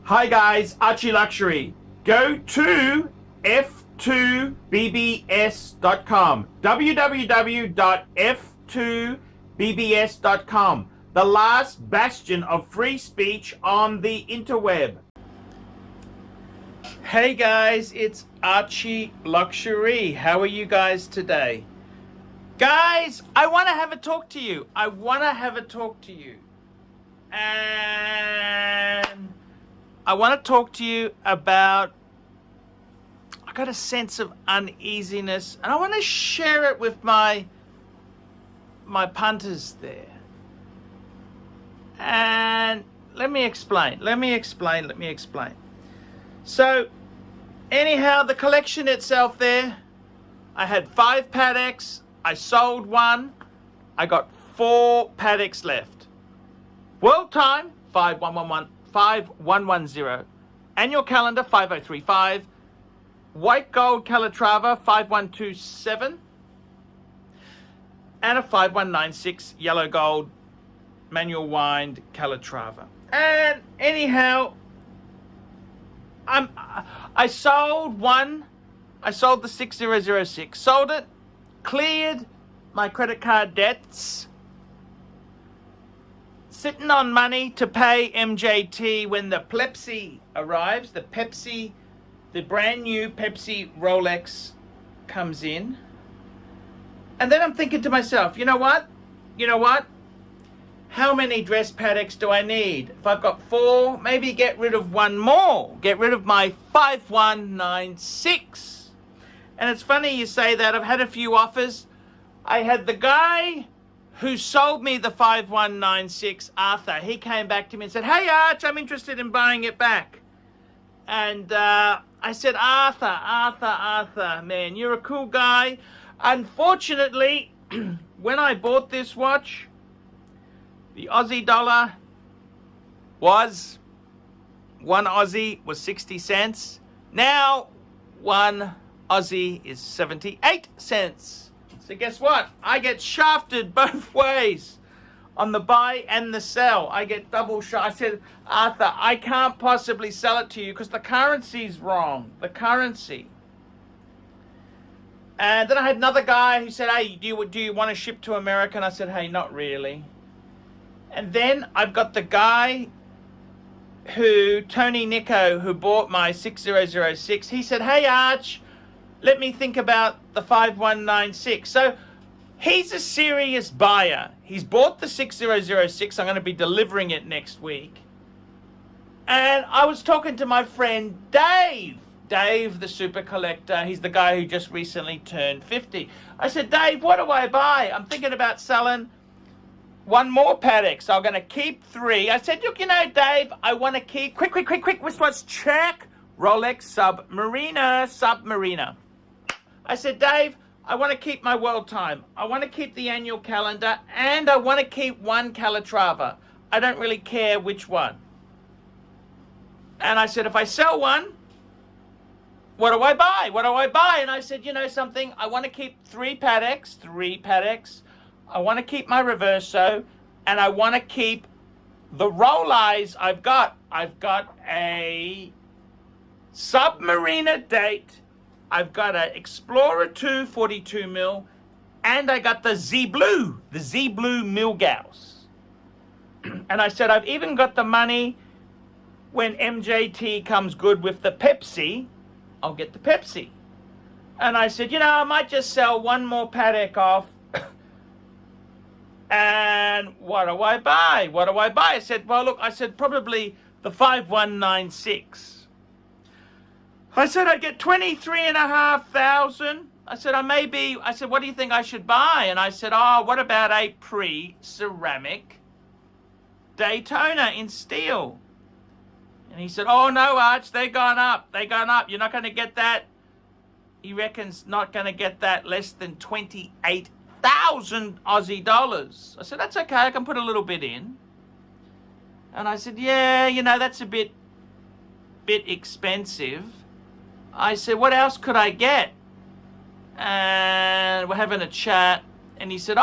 Hi guys, ArchieLuxury. Go to f2bbs.com. www.f2bbs.com. The last bastion of free speech on the interweb. Hey guys, it's ArchieLuxury. How are you guys today? Guys, I want to have a talk to you. And I want to talk to you about, I got a sense of uneasiness and I want to share it with my punters there. And let me explain. So anyhow, the collection itself there, I had 5 Pateks, I sold 1, I got 4 Pateks left. World time, 5110. Annual calendar, 5035. White gold Calatrava, 5127. And a 5196 yellow gold manual wind Calatrava. And anyhow, I sold one. I sold the 6006. Sold it, cleared my credit card debts. Sitting on money to pay MJT when the Pepsi arrives. The brand new Pepsi Rolex comes in. And then I'm thinking to myself, you know what? How many dress Pateks do I need? If I've got 4, maybe get rid of 1 more. Get rid of my 5196. And it's funny you say that. I've had a few offers. I had the guy who sold me the 5196, Arthur. He came back to me and said, "Hey Arch, I'm interested in buying it back." And I said, Arthur, man, you're a cool guy. Unfortunately, when I bought this watch, the Aussie dollar was, 1 Aussie was 60 cents. Now, 1 Aussie is 78 cents. So guess what? I get shafted both ways on the buy and the sell. I get double shot. I said, Arthur, I can't possibly sell it to you because the currency's wrong. The currency. And then I had another guy who said, "Hey, do you want to ship to America?" And I said, "Hey, not really." And then I've got the guy Tony Nico, who bought my 6006. He said, "Hey, Arch, let me think about the 5196. So he's a serious buyer. He's bought the 6006. I'm going to be delivering it next week. And I was talking to my friend Dave, the super collector. He's the guy who just recently turned 50. I said, "Dave, what do I buy? I'm thinking about selling 1 more Patek. So I'm going to keep 3. I said, "Look, Dave, I want to keep, quick, wristwatch, check, Rolex Submariner. I said, "Dave, I want to keep my world time. I want to keep the annual calendar, and I want to keep 1 Calatrava. I don't really care which one." And I said, "If I sell 1, what do I buy? And I said, "You know something? I want to keep 3 Pateks. I want to keep my Reverso, and I want to keep the Rollies I've got. I've got a Submariner date. I've got an Explorer 2 42 mil, and I got the Z Blue Milgauss." And I said, "I've even got the money when MJT comes good with the Pepsi, I'll get the Pepsi." And I said, I might just sell 1 more Patek off. And what do I buy? I said, probably the 5196. I said, I'd get 23,500. I said, what do you think I should buy? And I said, what about a pre-ceramic Daytona in steel? And he said, "Oh no, Arch, they've gone up. You're not going to get that." He reckons not going to get that less than 28,000 Aussie dollars. I said, "That's okay. I can put a little bit in." And I said, "Yeah, that's a bit expensive." I said, "What else could I get?" And we're having a chat. And he said,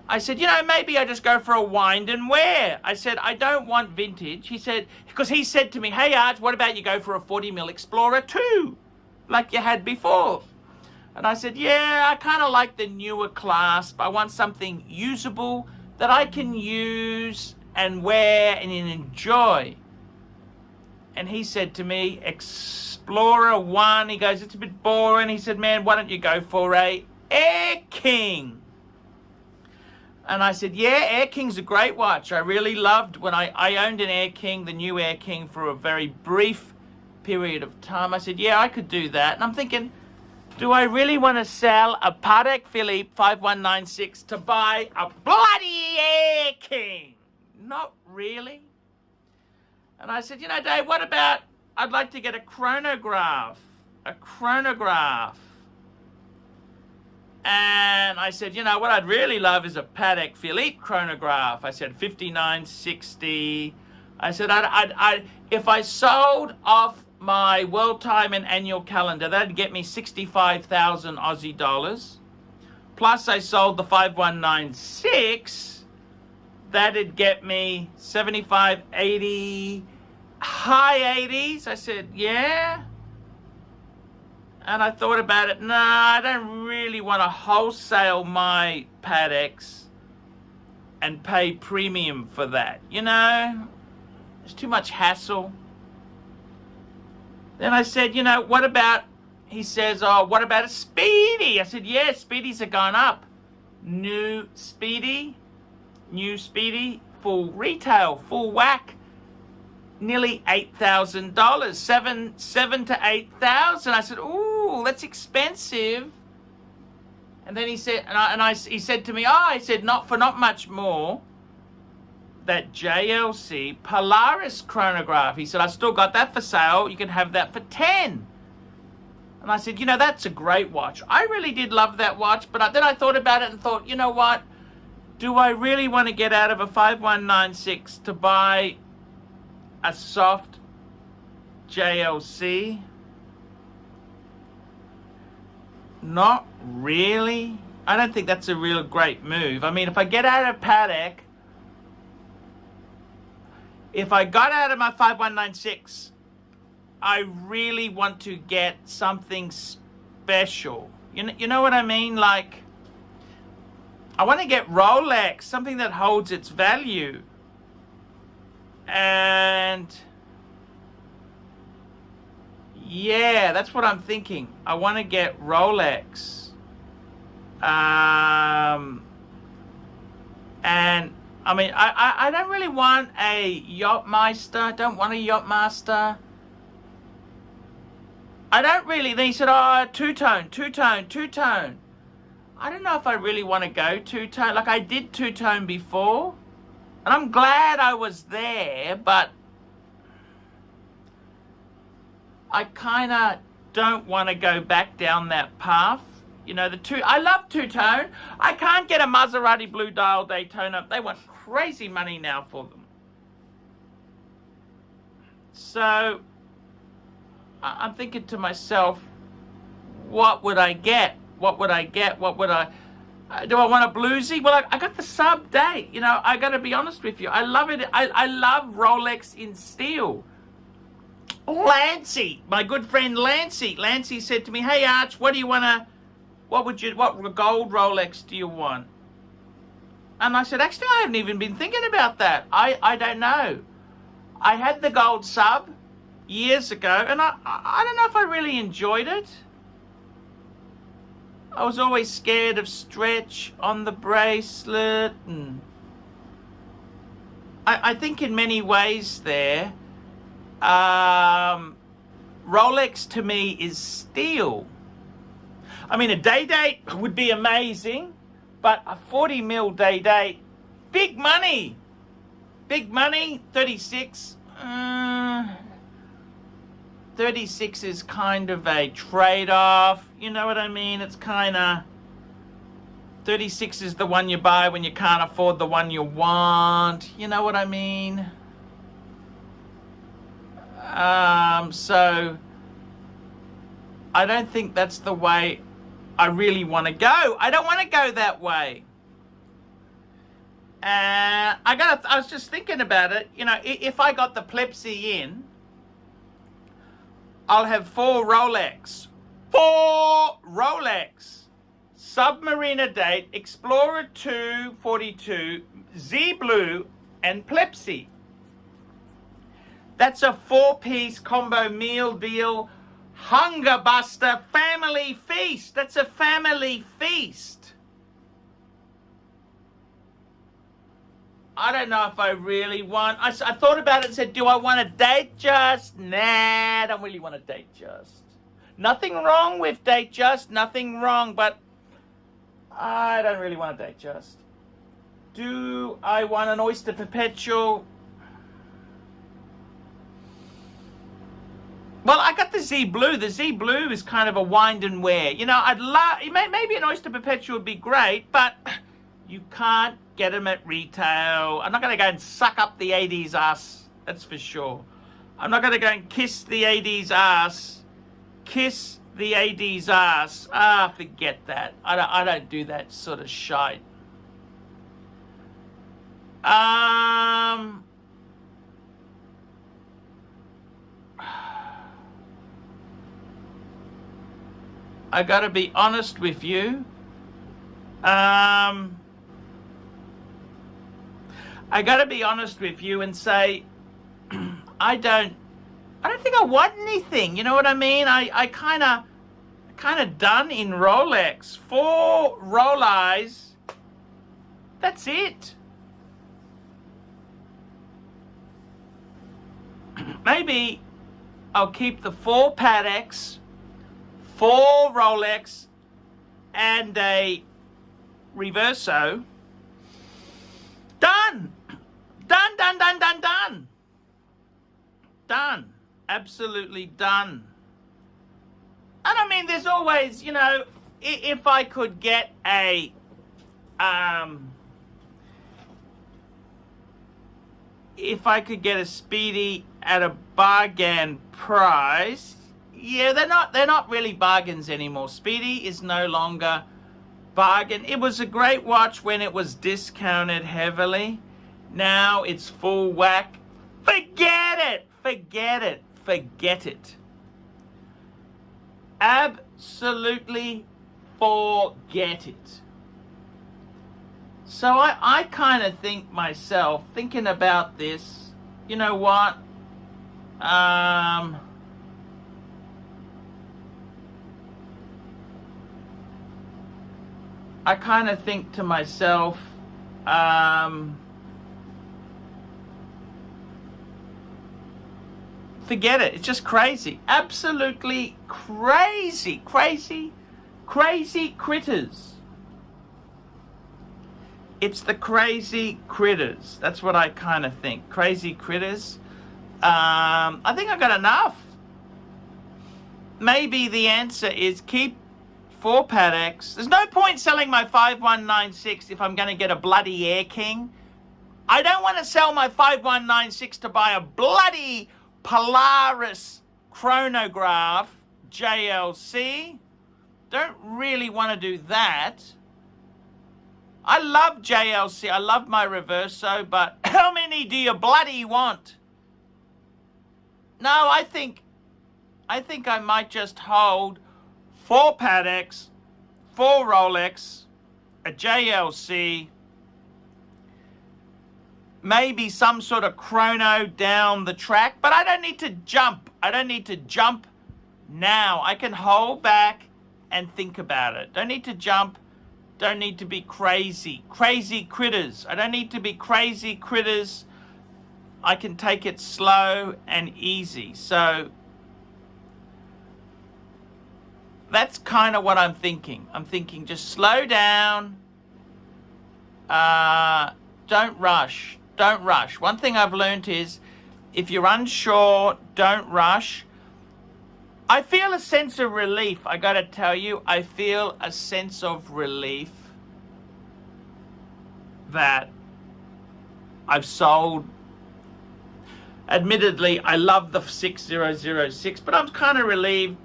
I said, you know, maybe I just go for a wind and wear. I said, I don't want vintage. He said, because he said to me, hey, Arch, what about you go for a 40mm Explorer 2, like you had before? And I said, yeah, I kind of like the newer clasp. I want something usable that I can use and wear and enjoy. And he said to me, Explorer 1, he goes, it's a bit boring. He said, man, why don't you go for a Air King? And I said, yeah, Air King's a great watch. I really loved when I owned an Air King, the new Air King, for a very brief period of time. I said, yeah, I could do that. And I'm thinking, do I really want to sell a Patek Philippe 5196 to buy a bloody Air King? Not really. And I said, you know, Dave, what about, I'd like to get a chronograph. A chronograph. And I said, you know, what I'd really love is a Patek Philippe chronograph. I said, 5960. I said, if I sold off my world time and annual calendar, that'd get me 65,000 Aussie dollars. Plus I sold the 5196, that'd get me 75, 80, high 80s. I said, yeah. And I thought about it. No, I don't really want to wholesale my Pateks and pay premium for that. You know, it's too much hassle. Then I said, you know, what about, he says, oh, what about a Speedy? I said, yeah, Speedies are going up. New Speedy, full retail, full whack. Nearly $8,000, seven to 8,000. I said, ooh, that's expensive. And then he said, he said to me, oh, he said, not much more. That JLC Polaris chronograph. He said, I still got that for sale. You can have that for 10. And I said, you know, that's a great watch. I really did love that watch, but then I thought about it and thought, you know what? Do I really want to get out of a 5196 to buy a soft JLC? Not really. I don't think that's a real great move. I mean, if I get out of Patek, if I got out of my 5196, I really want to get something special. You know what I mean? Like, I want to get Rolex, something that holds its value. And yeah, that's what I'm thinking. I want to get Rolex. And I mean, I don't really want a Yachtmeister. I don't want a Yachtmaster. I don't really. Then he said, oh, two-tone. I don't know if I really want to go two-tone. Like, I did two-tone before. And I'm glad I was there, but I kind of don't want to go back down that path. You know, I love two-tone. I can't get a Maserati Blue Dial Daytona. They want crazy money now for them. So I'm thinking to myself, what would I get? Do I want a bluesy? Well, I got the sub date. You know, I got to be honest with you. I love it. I love Rolex in steel. Lancey, my good friend Lancey said to me, hey, Arch, what gold Rolex do you want? And I said, actually, I haven't even been thinking about that. I don't know. I had the gold sub years ago, and I don't know if I really enjoyed it. I was always scared of stretch on the bracelet, and I think in many ways there, Rolex to me is steel. I mean, a day date would be amazing, but a 40 mil day date, big money, 36. 36 is kind of a trade-off. You know what I mean? It's kind of... 36 is the one you buy when you can't afford the one you want. You know what I mean? So... I don't think that's the way I really want to go. I don't want to go that way. I was just thinking about it. You know, if I got the plebsy in, I'll have 4 Rolex. 4 Rolex. Submariner date, Explorer 242, Z Blue, and plebsy. That's a 4-piece combo meal deal. Hunger buster family feast. That's a family feast. I don't know if I really want... I thought about it and said, do I want to date just? Nah, I don't really want to date just. Nothing wrong with date just. Nothing wrong, but I don't really want to date just. Do I want an Oyster Perpetual? Well, I got the Z Blue. The Z Blue is kind of a wind and wear. You know, I'd love... Maybe an Oyster Perpetual would be great, but you can't get them at retail. I'm not going to go and suck up the 80s ass. That's for sure. I'm not going to go and kiss the 80s ass. Kiss the 80s ass. Ah, forget that. I don't do that sort of shite. I gotta be honest with you. I gotta be honest with you and say, I don't think I want anything. You know what I mean? I kind of done in Rolex. 4 Rollies. That's it. Maybe I'll keep the 4 Pateks, 4 Rolex, and a Reverso. Done. Done, done, done, done, done. Done. Absolutely done. And I mean, there's always, you know, if I could get a, if I could get a Speedy at a bargain price, yeah, they're not really bargains anymore. Speedy is no longer bargain. It was a great watch when it was discounted heavily. Now it's full whack. Forget it. Forget it. Forget it. Absolutely forget it. So I kind of think myself, thinking about this, you know what? I kind of think to myself, forget it. It's just crazy. Absolutely crazy. Crazy. Crazy critters. It's the crazy critters. That's what I kind of think. Crazy critters. I think I got enough. Maybe the answer is keep 4 Pateks. There's no point selling my 5196 if I'm going to get a bloody Air King. I don't want to sell my 5196 to buy a bloody Polaris chronograph JLC. Don't really want to do that. I love JLC. I love my Reverso, but how many do you bloody want? No, I think I might just hold 4 Pateks, 4 Rolex, a JLC, maybe some sort of chrono down the track, but I don't need to jump. I don't need to jump now. I can hold back and think about it. Don't need to jump. Don't need to be crazy. Crazy critters. I don't need to be crazy critters. I can take it slow and easy. So that's kind of what I'm thinking. I'm thinking just slow down. Don't rush. Don't rush. One thing I've learned is if you're unsure, don't rush. I feel a sense of relief. I got to tell you, I feel a sense of relief that I've sold. Admittedly, I love the 6006, but I'm kind of relieved.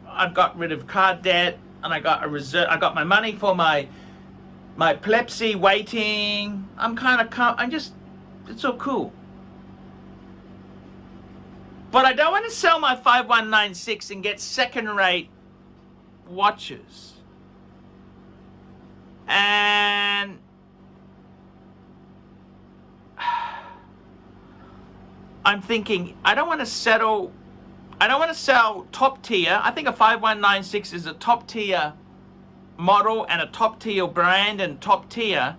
I've got rid of card debt and I got a reserve. I got my money for my my Plepsy waiting. I'm kind of, it's so cool. But I don't want to sell my 5196 and get second-rate watches. And I'm thinking, I don't want to sell top tier. I think a 5196 is a top tier model and a top tier brand and top tier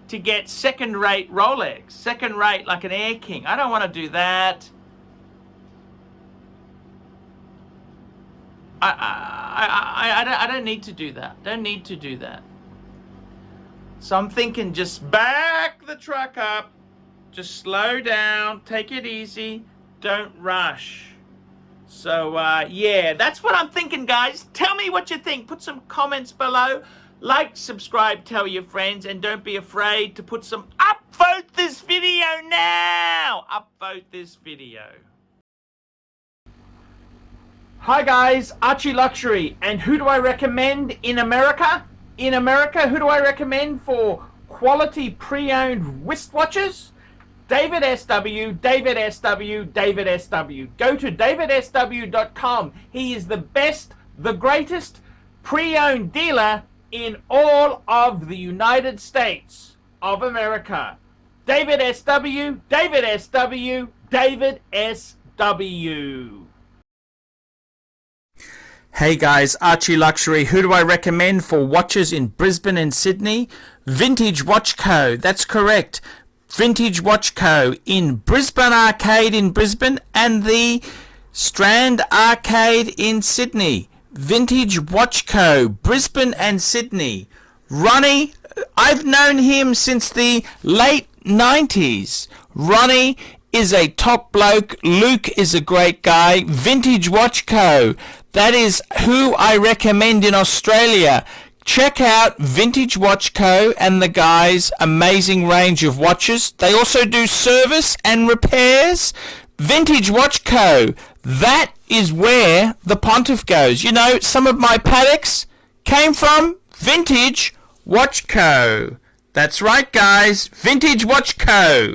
to get second rate Rolex, second rate like an Air King. I don't want to do that. I don't need to do that. Don't need to do that. So I'm thinking just back the truck up, just slow down, take it easy, don't rush. So yeah, that's what I'm thinking, guys. Tell me what you think. Put some comments below. Like, subscribe, tell your friends, and don't be afraid to put some upvote this video now. Upvote this video. Hi guys, ArchieLuxury, and who do I recommend in America? In America, who do I recommend for quality pre-owned wristwatches? David SW, David SW, David SW. Go to davidsw.com. He is the best, the greatest pre-owned dealer in all of the United States of America. David SW, David SW, David SW. Hey guys, ArchieLuxury. Who do I recommend for watches in Brisbane and Sydney? Vintage Watch Co. That's correct. Vintage Watch Co. in Brisbane Arcade in Brisbane and the Strand Arcade in Sydney. Vintage Watch Co. Brisbane and Sydney. Ronnie, I've known him since the late 90s. Ronnie is a top bloke. Luke is a great guy. Vintage Watch Co. That is who I recommend in Australia. Check out Vintage Watch Co. and the guys' amazing range of watches. They also do service and repairs. Vintage Watch Co. That is where the Pontiff goes. You know, some of my Pateks came from Vintage Watch Co. That's right, guys. Vintage Watch Co.